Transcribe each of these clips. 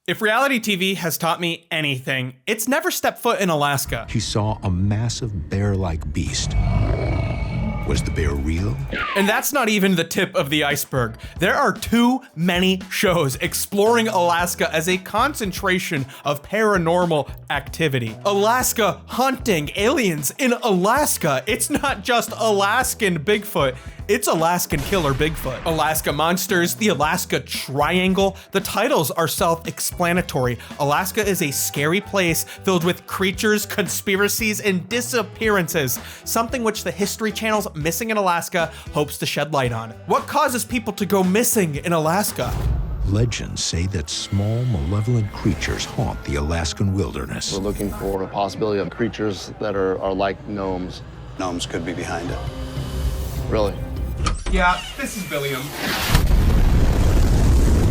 If reality TV has taught me anything, it's never stepped foot in Alaska. He saw a massive bear-like beast. Was the bear real? And that's not even the tip of the iceberg. There are too many shows exploring Alaska as a concentration of paranormal activity. Alaska hunting, aliens in Alaska. It's not just Alaskan Bigfoot. It's Alaskan Killer Bigfoot, Alaska Monsters, the Alaska Triangle. The titles are self-explanatory. Alaska is a scary place filled with creatures, conspiracies, and disappearances, something which the History Channel's Missing in Alaska hopes to shed light on. What causes people to go missing in Alaska? Legends say that small, malevolent creatures haunt the Alaskan wilderness. We're looking for a possibility of creatures that are like gnomes. Gnomes could be behind it. Really? Yeah, this is Billiam.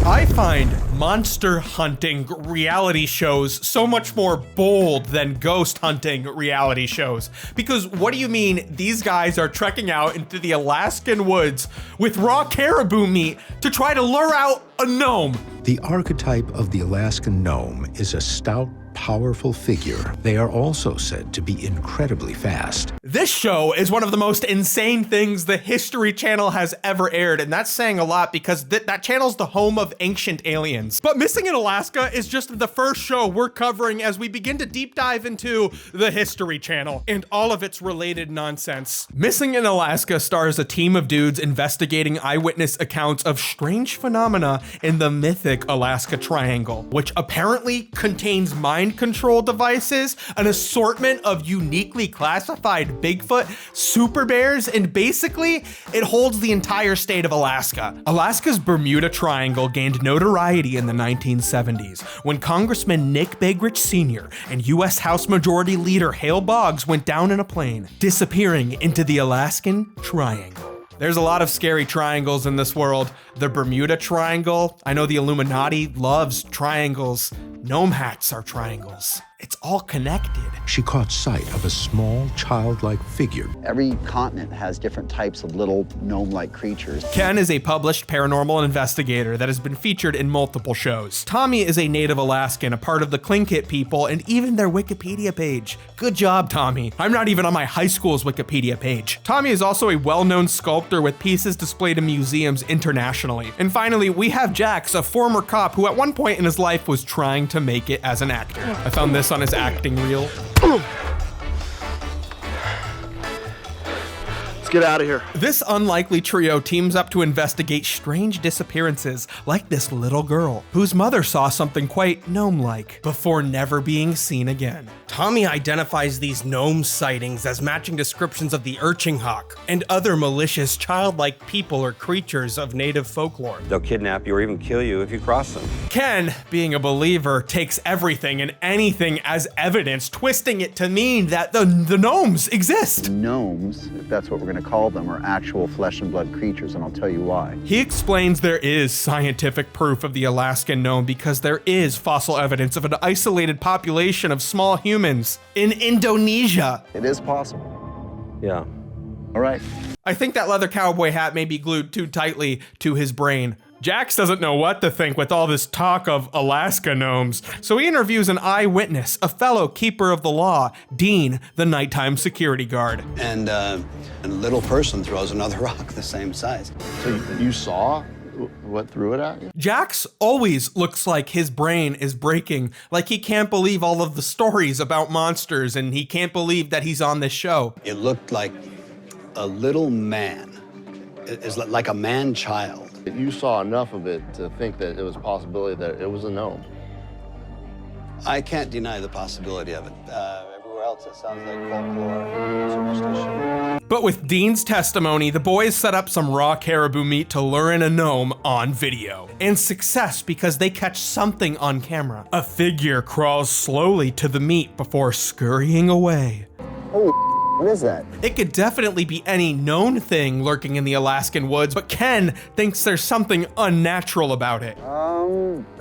I find monster hunting reality shows so much more bold than ghost hunting reality shows. Because what do you mean these guys are trekking out into the Alaskan woods with raw caribou meat to try to lure out a gnome? The archetype of the Alaskan gnome is a stout, powerful figure. They are also said to be incredibly fast. This show is one of the most insane things the History Channel has ever aired, and that's saying a lot because that channel's the home of ancient aliens. But Missing in Alaska is just the first show we're covering as we begin to deep dive into the History Channel and all of its related nonsense. Missing in Alaska stars a team of dudes investigating eyewitness accounts of strange phenomena in the mythic Alaska Triangle, which apparently contains mind control devices, an assortment of uniquely classified Bigfoot, super bears, and basically it holds the entire state of Alaska. Alaska's Bermuda Triangle gained notoriety in the 1970s when Congressman Nick Begich Sr. and U.S. House Majority Leader Hale Boggs went down in a plane, disappearing into the Alaskan Triangle. There's a lot of scary triangles in this world. The Bermuda Triangle, I know the Illuminati loves triangles. Gnome hats are triangles. It's all connected. She caught sight of a small, childlike figure. Every continent has different types of little gnome-like creatures. Ken is a published paranormal investigator that has been featured in multiple shows. Tommy is a native Alaskan, a part of the Tlingit people, and even their Wikipedia page. Good job, Tommy. I'm not even on my high school's Wikipedia page. Tommy is also a well-known sculptor with pieces displayed in museums internationally. And finally, we have Jax, a former cop who at one point in his life was trying to make it as an actor. I found this on his acting reel. Let's get out of here. This unlikely trio teams up to investigate strange disappearances like this little girl, whose mother saw something quite gnome-like before never being seen again. Tommy identifies these gnome sightings as matching descriptions of the urchin hawk and other malicious childlike people or creatures of native folklore. They'll kidnap you or even kill you if you cross them. Ken, being a believer, takes everything and anything as evidence, twisting it to mean that the gnomes exist. Gnomes, if that's what we're going to call them, are actual flesh and blood creatures, and I'll tell you why. He explains there is scientific proof of the Alaskan gnome because there is fossil evidence of an isolated population of small humans in Indonesia. It is possible. Yeah. All right. I think that leather cowboy hat may be glued too tightly to his brain. Jax doesn't know what to think with all this talk of Alaska gnomes, so he interviews an eyewitness, a fellow keeper of the law, Dean, the nighttime security guard. And a little person throws another rock the same size. So you saw what threw it at you? Jax always looks like his brain is breaking, like he can't believe all of the stories about monsters and he can't believe that he's on this show. It looked like a little man. It's like a man-child. You saw enough of it to think that it was a possibility that it was a gnome. I can't deny the possibility of it. Everywhere else it sounds like folklore, superstition. But with Dean's testimony, the boys set up some raw caribou meat to lure in a gnome on video. And success because they catch something on camera. A figure crawls slowly to the meat before scurrying away. Oh, what is that? It could definitely be any known thing lurking in the Alaskan woods, but Ken thinks there's something unnatural about it.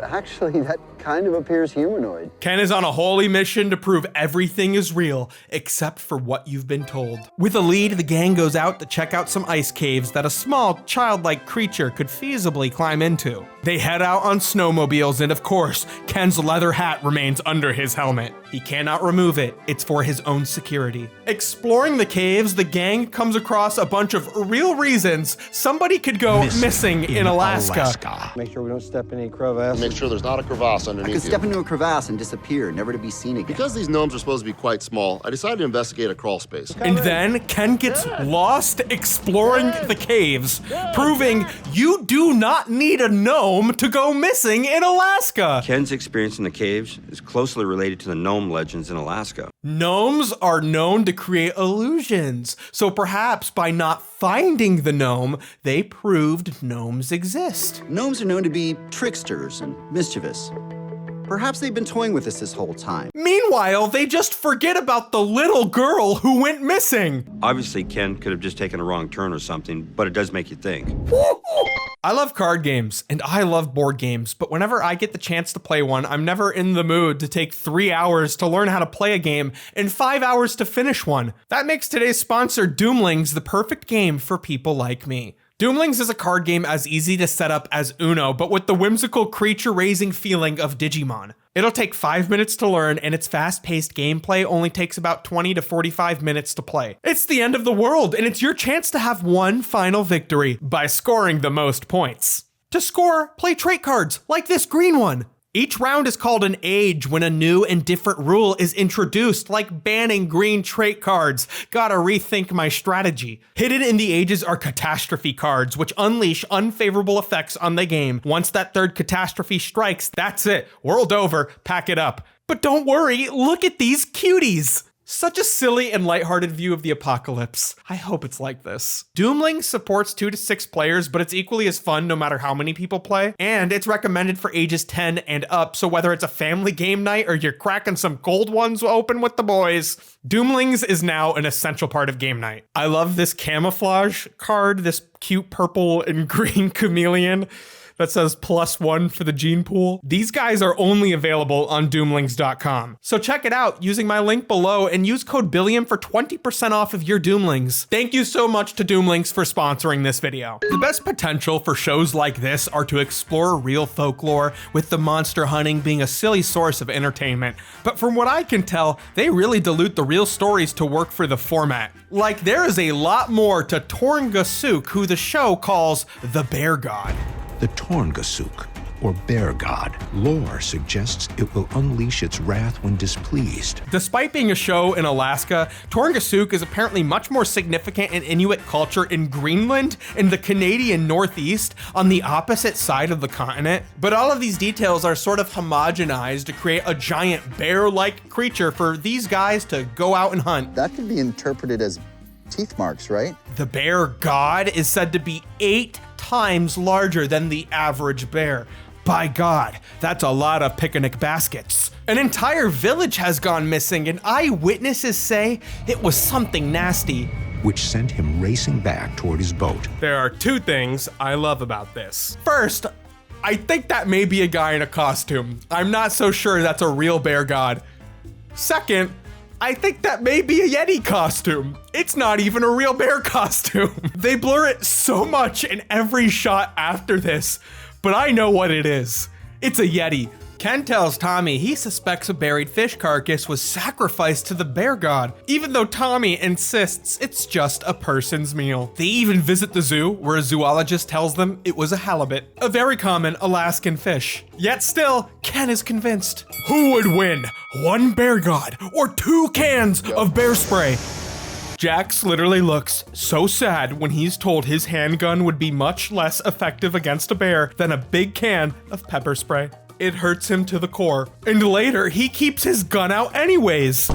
Actually, that kind of appears humanoid. Ken is on a holy mission to prove everything is real, except for what you've been told. With a lead, the gang goes out to check out some ice caves that a small, childlike creature could feasibly climb into. They head out on snowmobiles, and of course, Ken's leather hat remains under his helmet. He cannot remove it. It's for his own security. Exploring the caves, the gang comes across a bunch of real reasons somebody could go missing in Alaska. Make sure we don't step in any crevasses. Make sure there's not a crevasse I underneath could you. step into a crevasse and disappear, never to be seen again. Because these gnomes are supposed to be quite small, I decided to investigate a crawl space. And then Ken gets lost exploring the caves, proving you do not need a gnome to go missing in Alaska. Ken's experience in the caves is closely related to the gnome legends in Alaska. Gnomes are known to create illusions, so perhaps by not finding the gnome, they proved gnomes exist. Gnomes are known to be tricksters and mischievous. Perhaps they've been toying with us this whole time. Meanwhile, they just forget about the little girl who went missing. Obviously, Ken could have just taken a wrong turn or something, but it does make you think. I love card games and I love board games, but whenever I get the chance to play one, I'm never in the mood to take 3 hours to learn how to play a game and 5 hours to finish one. That makes today's sponsor, Doomlings, the perfect game for people like me. Doomlings is a card game as easy to set up as Uno, but with the whimsical creature-raising feeling of Digimon. It'll take 5 minutes to learn, and its fast-paced gameplay only takes about 20 to 45 minutes to play. It's the end of the world, and it's your chance to have one final victory by scoring the most points. To score, play trait cards, like this green one. Each round is called an age when a new and different rule is introduced, like banning green trait cards. Gotta rethink my strategy. Hidden in the ages are catastrophe cards, which unleash unfavorable effects on the game. Once that third catastrophe strikes, that's it. World over, pack it up. But don't worry, look at these cuties. Such a silly and lighthearted view of the apocalypse. I hope it's like this. Doomlings supports 2 to 6 players, but it's equally as fun no matter how many people play. And it's recommended for ages 10 and up, so whether it's a family game night or you're cracking some cold ones open with the boys, Doomlings is now an essential part of game night. I love this camouflage card, this cute purple and green chameleon that says +1 for the gene pool. These guys are only available on doomlings.com. So check it out using my link below and use code Billiam for 20% off of your Doomlings. Thank you so much to Doomlings for sponsoring this video. The best potential for shows like this are to explore real folklore, with the monster hunting being a silly source of entertainment. But from what I can tell, they really dilute the real stories to work for the format. Like, there is a lot more to Torngasuk, who the show calls the Bear God. The Torngasuk, or bear god, lore suggests it will unleash its wrath when displeased. Despite being a show in Alaska, Torngasuk is apparently much more significant in Inuit culture in Greenland and the Canadian Northeast, on the opposite side of the continent. But all of these details are sort of homogenized to create a giant bear-like creature for these guys to go out and hunt. That could be interpreted as teeth marks, right? The bear god is said to be 8 times larger than the average bear. By God, that's a lot of picnic baskets. An entire village has gone missing, and eyewitnesses say it was something nasty, which sent him racing back toward his boat. There are 2 things I love about this. First, I think that may be a guy in a costume. I'm not so sure that's a real bear god. Second, I think that may be a Yeti costume. It's not even a real bear costume. They blur it so much in every shot after this, but I know what it is. It's a Yeti. Ken tells Tommy he suspects a buried fish carcass was sacrificed to the bear god, even though Tommy insists it's just a person's meal. They even visit the zoo, where a zoologist tells them it was a halibut, a very common Alaskan fish. Yet still, Ken is convinced. Who would win, 1 bear god or 2 cans of bear spray? Jax literally looks so sad when he's told his handgun would be much less effective against a bear than a big can of pepper spray. It hurts him to the core. And later, he keeps his gun out anyways,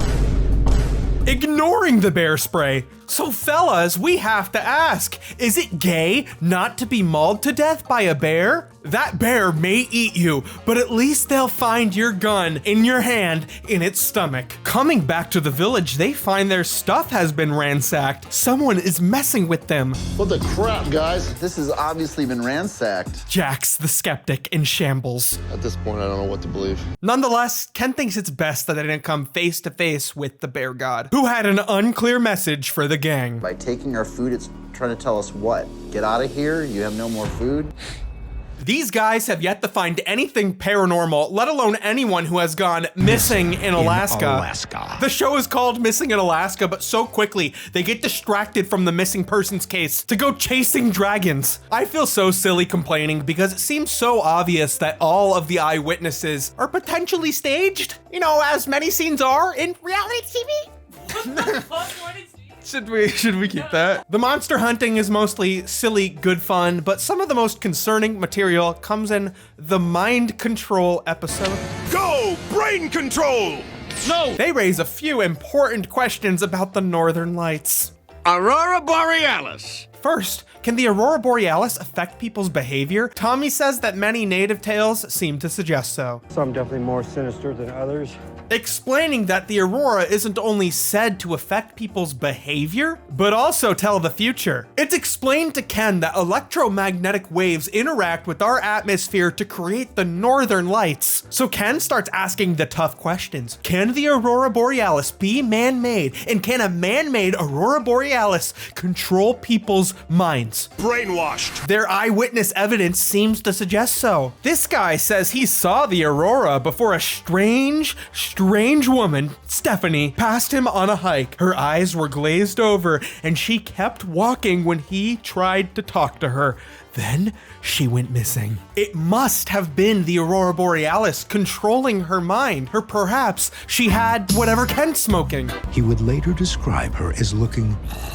ignoring the bear spray. So fellas, we have to ask, is it gay not to be mauled to death by a bear? That bear may eat you, but at least they'll find your gun in your hand in its stomach. Coming back to the village, they find their stuff has been ransacked. Someone is messing with them. What the crap, guys? This has obviously been ransacked. Jax the skeptic in shambles. At this point, I don't know what to believe. Nonetheless, Ken thinks it's best that they didn't come face to face with the bear god, who had an unclear message for the gang. By taking our food, it's trying to tell us what? Get out of here? You have no more food? These guys have yet to find anything paranormal, let alone anyone who has gone missing in Alaska. The show is called Missing in Alaska, but so quickly they get distracted from the missing persons case to go chasing dragons. I feel so silly complaining because it seems so obvious that all of the eyewitnesses are potentially staged, you know, as many scenes are in reality TV. Should we keep that? The monster hunting is mostly silly, good fun, but some of the most concerning material comes in the mind control episode. Go! Brain control! No! They raise a few important questions about the Northern Lights. Aurora Borealis. First, can the Aurora Borealis affect people's behavior? Tommy says that many native tales seem to suggest so. Some definitely more sinister than others. Explaining that the aurora isn't only said to affect people's behavior, but also tell the future. It's explained to Ken that electromagnetic waves interact with our atmosphere to create the northern lights. So Ken starts asking the tough questions. Can the Aurora Borealis be man-made? And can a man-made Aurora Borealis control people's minds? Brainwashed. Their eyewitness evidence seems to suggest so. This guy says he saw the aurora before a strange woman, Stephanie, passed him on a hike. Her eyes were glazed over and she kept walking when he tried to talk to her. Then she went missing. It must have been the Aurora Borealis controlling her mind, or perhaps she had whatever Ken's smoking. He would later describe her as looking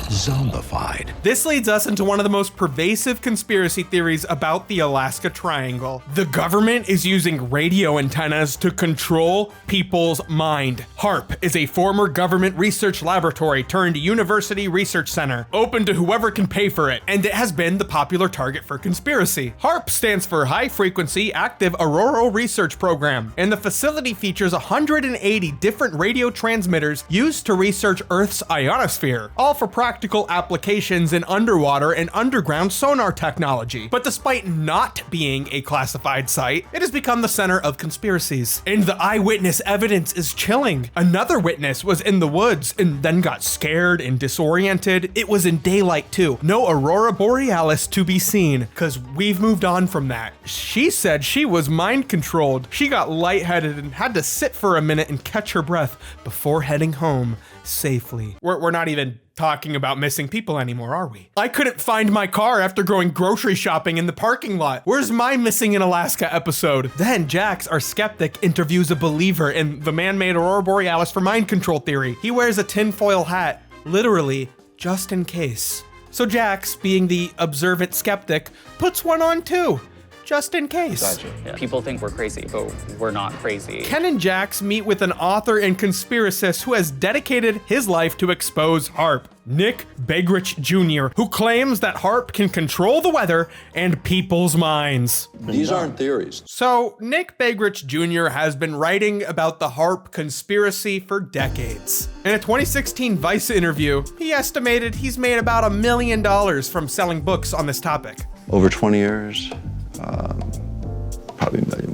zombified. This leads us into one of the most pervasive conspiracy theories about the Alaska Triangle. The government is using radio antennas to control people's mind. HARP is a former government research laboratory turned university research center, open to whoever can pay for it, and it has been the popular target for conspiracy. HARP stands for High Frequency Active Auroral Research Program, and the facility features 180 different radio transmitters used to research Earth's ionosphere, all for practical applications in underwater and underground sonar technology. But despite not being a classified site, it has become the center of conspiracies. And the eyewitness evidence is chilling. Another witness was in the woods and then got scared and disoriented. It was in daylight too. No Aurora Borealis to be seen, because we've moved on from that. She said she was mind controlled. She got lightheaded and had to sit for a minute and catch her breath before heading home safely. We're not even talking about missing people anymore, are we? I couldn't find my car after going grocery shopping in the parking lot. Where's my Missing in Alaska episode? Then Jax, our skeptic, interviews a believer in the man-made Aurora Borealis for mind control theory. He wears a tinfoil hat, literally, just in case. So Jax, being the observant skeptic, puts one on too, just in case. Gotcha. Yeah. People think we're crazy, but we're not crazy. Ken and Jax meet with an author and conspiracist who has dedicated his life to expose HARP, Nick Begrich Jr., who claims that HARP can control the weather and people's minds. These aren't theories. So Nick Begrich Jr. has been writing about the HARP conspiracy for decades. In a 2016 Vice interview, he estimated he's made about $1 million from selling books on this topic. Over 20 years, probably $1 million.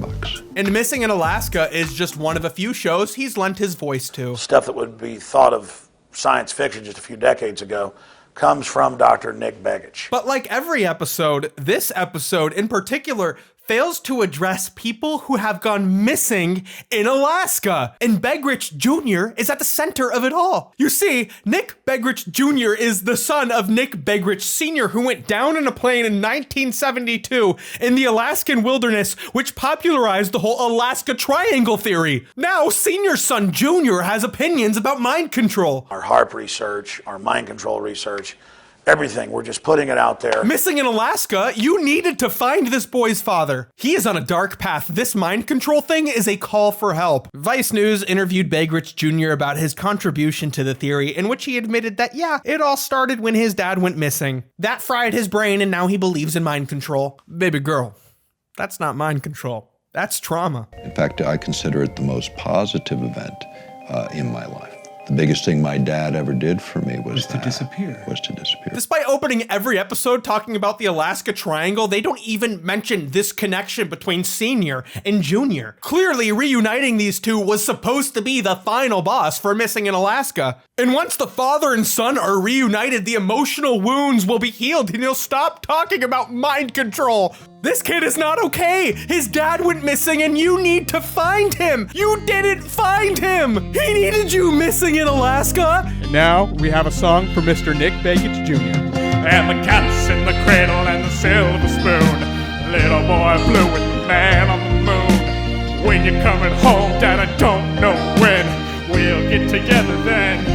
And Missing in Alaska is just one of a few shows he's lent his voice to. Stuff that would be thought of science fiction just a few decades ago comes from Dr. Nick Begich. But like every episode, this episode in particular fails to address people who have gone missing in Alaska. And Begrich Jr. is at the center of it all. You see, Nick Begrich Jr. is the son of Nick Begrich Sr., who went down in a plane in 1972 in the Alaskan wilderness, which popularized the whole Alaska Triangle theory. Now, Senior's son Jr. has opinions about mind control. Our HARP research, our mind control research, everything, we're just putting it out there. Missing in Alaska, you needed to find this boy's father. He is on a dark path. This mind control thing is a call for help. Vice News interviewed Begrich Jr. about his contribution to the theory, in which he admitted that, yeah, it all started when his dad went missing. That fried his brain, and now he believes in mind control. Baby girl, That's not mind control. That's trauma. In fact, I consider it the most positive event in my life. The biggest thing my dad ever did for me was to disappear. Despite opening every episode talking about the Alaska Triangle, they don't even mention this connection between Senior and Junior. Clearly, reuniting these two was supposed to be the final boss for Missing in Alaska. And once the father and son are reunited, the emotional wounds will be healed and he'll stop talking about mind control. This kid is not okay. His dad went missing and you need to find him. You didn't find him. He needed you Missing in Alaska. And now we have a song for Mr. Nick Bakich Jr. And the cat's in the cradle and the silver spoon. Little boy blue with the man on the moon. When you're coming home, Dad, I don't know when. We'll get together then.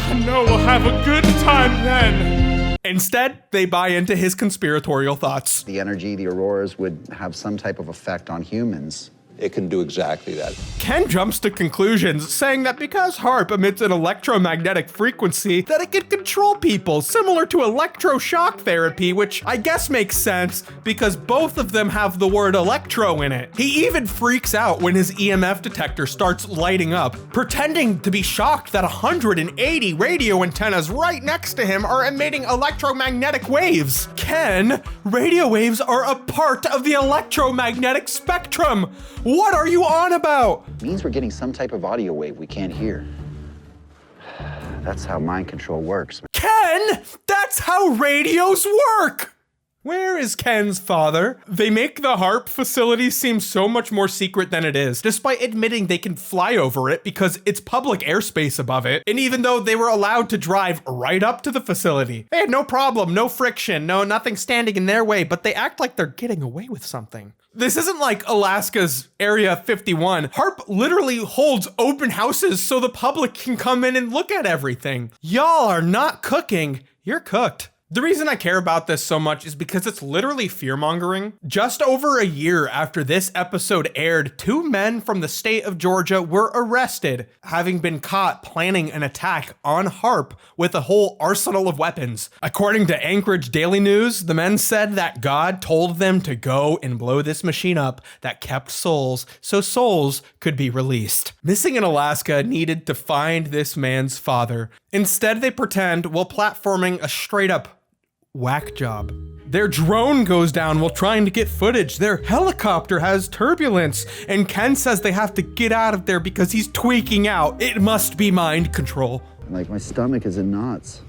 I know we'll have a good time then. Instead, they buy into his conspiratorial thoughts. The energy, the auroras would have some type of effect on humans. It can do exactly that. Ken jumps to conclusions, saying that because HAARP emits an electromagnetic frequency, that it can control people, similar to electroshock therapy, which I guess makes sense because both of them have the word electro in it. He even freaks out when his EMF detector starts lighting up, pretending to be shocked that 180 radio antennas right next to him are emitting electromagnetic waves. Ken, radio waves are a part of the electromagnetic spectrum. What are you on about? It means we're getting some type of audio wave we can't hear. That's how mind control works. Ken, that's how radios work! Where is Ken's father? They make the HAARP facility seem so much more secret than it is, despite admitting they can fly over it because it's public airspace above it. And even though they were allowed to drive right up to the facility, they had no problem, no friction, nothing standing in their way, but they act like they're getting away with something. This isn't like Alaska's Area 51. HAARP literally holds open houses so the public can come in and look at everything. Y'all are not cooking, you're cooked. The reason I care about this so much is because it's literally fear-mongering. Just over a year after this episode aired, 2 men from the state of Georgia were arrested, having been caught planning an attack on HAARP with a whole arsenal of weapons. According to Anchorage Daily News, the men said that God told them to go and blow this machine up that kept souls, so souls could be released. Missing in Alaska needed to find this man's father. Instead, they pretend while platforming a straight-up whack job. Their drone goes down while trying to get footage. Their helicopter has turbulence, and Ken says they have to get out of there because he's tweaking out. It must be mind control. Like, my stomach is in knots.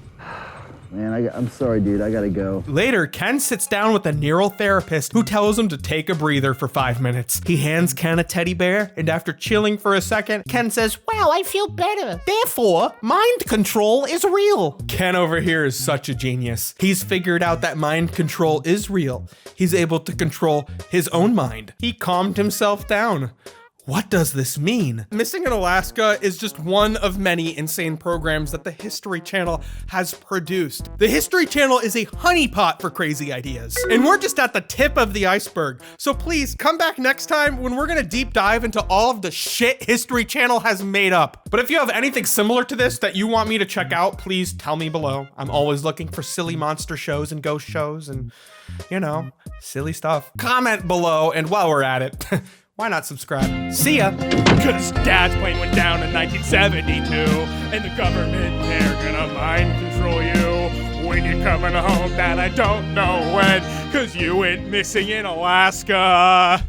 Man, I'm sorry, dude. I gotta go. Later, Ken sits down with a neural therapist who tells him to take a breather for 5 minutes. He hands Ken a teddy bear, and after chilling for a second, Ken says, "Wow, I feel better. Therefore, mind control is real." Ken over here is such a genius. He's figured out that mind control is real. He's able to control his own mind. He calmed himself down. What does this mean? Missing in Alaska is just one of many insane programs that the History Channel has produced. The History Channel is a honeypot for crazy ideas. And we're just at the tip of the iceberg. So please come back next time when we're gonna deep dive into all of the shit History Channel has made up. But if you have anything similar to this that you want me to check out, please tell me below. I'm always looking for silly monster shows and ghost shows and, silly stuff. Comment below, and while we're at it, why not subscribe? See ya. Cause Dad's plane went down in 1972, and the government, they're gonna mind control you. When you're coming home, Dad, I don't know when, cause you went missing in Alaska.